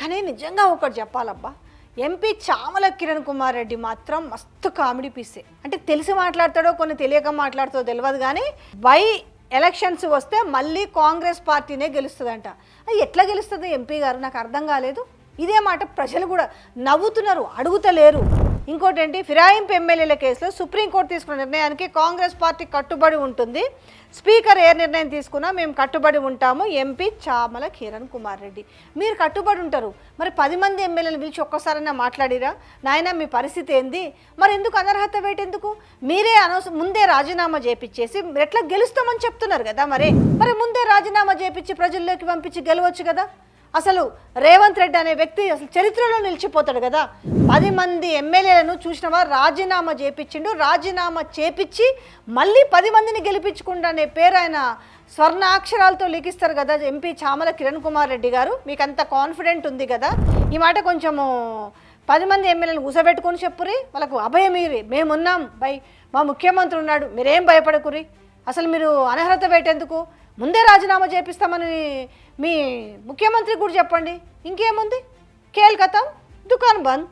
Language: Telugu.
కానీ నిజంగా ఒకటి చెప్పాలబ్బా, ఎంపీ చామల కిరణ్ కుమార్ రెడ్డి మాత్రం మస్తు కామెడీ పీసే. అంటే తెలిసి మాట్లాడతాడో కొన్ని తెలియక మాట్లాడుతాడో తెలియదు, కానీ బై ఎలక్షన్స్ వస్తే మళ్ళీ కాంగ్రెస్ పార్టీనే గెలుస్తుందంట. అది ఎట్లా గెలుస్తుంది ఎంపీ గారు, నాకు అర్థం కాలేదు. ఇదే మాట ప్రజలు కూడా నవ్వుతున్నారు, అడుగుతలేరు. ఇంకోటి ఏంటి, ఫిరాయింపు ఎమ్మెల్యేల కేసులో సుప్రీంకోర్టు తీసుకున్న నిర్ణయానికి కాంగ్రెస్ పార్టీ కట్టుబడి ఉంటుంది. స్పీకర్ ఏ నిర్ణయం తీసుకున్నా మేము కట్టుబడి ఉంటాము. ఎంపీ చామల కిరణ్ కుమార్ రెడ్డి, మీరు కట్టుబడి ఉంటారు, మరి 10 మంది ఎమ్మెల్యేలు పిలిచి ఒక్కసారైనా మాట్లాడిరా నాయన మీ పరిస్థితి ఏంది, మరి ఎందుకు అనర్హత వేటు ఎందుకు, మీరే ముందే రాజీనామా చేపించేసి ఎట్లా గెలుస్తామని చెప్తున్నారు కదా, మరి ముందే రాజీనామా చేపించి ప్రజల్లోకి పంపించి గెలవచ్చు కదా. అసలు రేవంత్ రెడ్డి అనే వ్యక్తి అసలు చరిత్రలో నిలిచిపోతాడు కదా. 10 మంది ఎమ్మెల్యేలను చూసినవా, రాజీనామా చేపించిండు, రాజీనామా చేపించి మళ్ళీ 10 మందిని గెలిపించుకుంటా అనే పేరు ఆయన స్వర్ణాక్షరాలతో లిఖిస్తారు కదా ఎంపీ చామల కిరణ్ కుమార్ రెడ్డి గారు. మీకు అంత కాన్ఫిడెంట్ ఉంది కదా, ఈ మాట కొంచెము 10 మంది ఎమ్మెల్యేలను కూసబెట్టుకొని చెప్పురి, వాళ్ళకు అభయం ఇరి, మేమున్నాం మా ముఖ్యమంత్రి ఉన్నాడు, మీరేం భయపడకురి, అసలు మీరు అనర్హత వేటెందుకు, ముందే రాజీనామా చేపిస్తామని మీ ముఖ్యమంత్రి కూడా చెప్పండి. ఇంకేముంది, కేల్ కథం దుకాన్ బంద్.